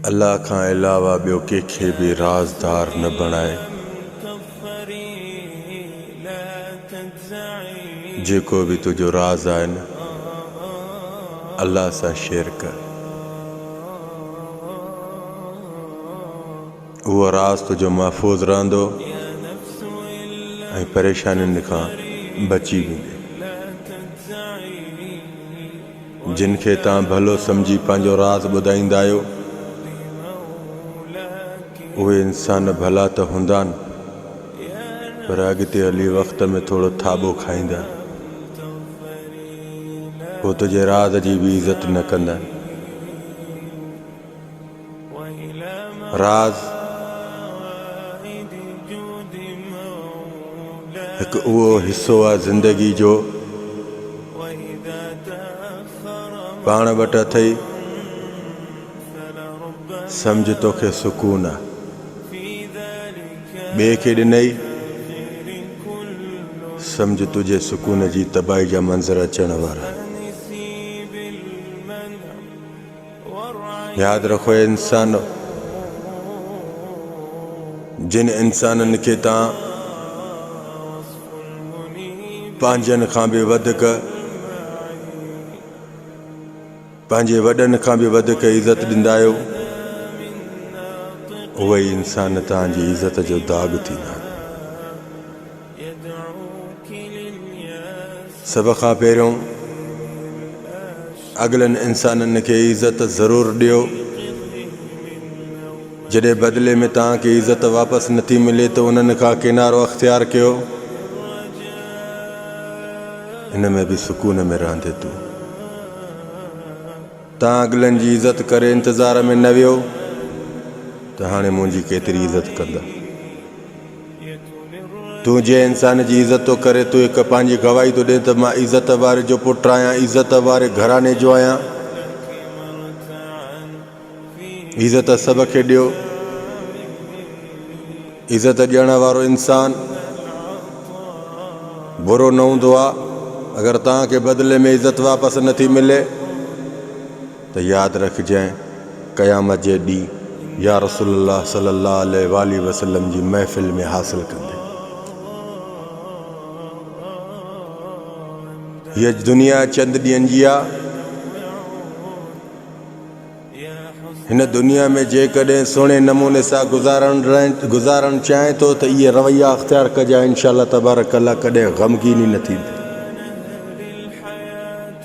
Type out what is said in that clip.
अल्लाह खां अलावा ॿियो कंहिंखे बि राज़दार न बणाए। जेको बि तुंहिंजो राज़ आहे न अल्लाह सां शेयर कर। उहो राज़ तुंहिंजो महफ़ूज़ रहंदो ऐं परेशानियुनि खां बची वेंदे। जिन खे तव्हां भलो सम्झी पंहिंजो राज़ ॿुधाईंदा आहियो उहे इंसान भला त हूंदा आहिनि पर अॻिते हली वक़्त में थोरो थाॿो खाईंदा आहिनि। पोइ तुंहिंजे राज़ जी बि इज़त न कंदा आहिनि। राज़ हिकु उहो हिसो आहे ज़िंदगी जो पाण वटि अथई सम्झ तोखे सुकून आहे। ॿिए खे ॾिनई सम्झ तुंहिंजे सुकून जी तबाही जा मंज़र अचण वारा। यादि रखो इंसान जिन इंसाननि खे तव्हां पंहिंजनि खां बि वधीक पंहिंजे वॾनि खां बि वधीक इज़त ॾींदा आहियो उहे ई इंसान तव्हांजी इज़त जो दाग़ थींदा। सभ खां पहिरियों अॻिलनि इंसाननि खे इज़त ज़रूरु ॾियो। जॾहिं बदिले में तव्हांखे इज़त वापसि नथी मिले त उन्हनि खां किनारो अख़्तियार कयो। इन में बि सुकून में रहंदे तूं तव्हां अॻिलनि जी इज़त करे इंतज़ार में न वियो त हाणे मुंहिंजी केतिरी इज़त कंदा। तूं जंहिं इंसान जी इज़त थो करे तूं हिकु पंहिंजी गवाही थो ॾिए त मां इज़त वारे जो पुटु आहियां, इज़त वारे घराने जो आहियां। इज़त सभ खे ॾियो। इज़त ॾियण वारो इंसान बुरो न हूंदो आहे। अगरि तव्हांखे बदिले में इज़त वापसि नथी मिले त यादि रखजांइ क़यामत जे ॾींहुं या रसूलुल्लाह सल्लल्लाहु अलैहि वसल्लम जी महफ़िल में हासिलु कंदे। हीअ दुनिया चंद ॾींहंनि जी आहे। हिन दुनिया में जेकॾहिं सुहिणे नमूने सां गुज़ारणु चाहे थो त इहे रवैया अख़्तियार कजांइ। इंशा अल्लाह तबारक अल्लाह कॾहिं ग़मगीनी न थींदी।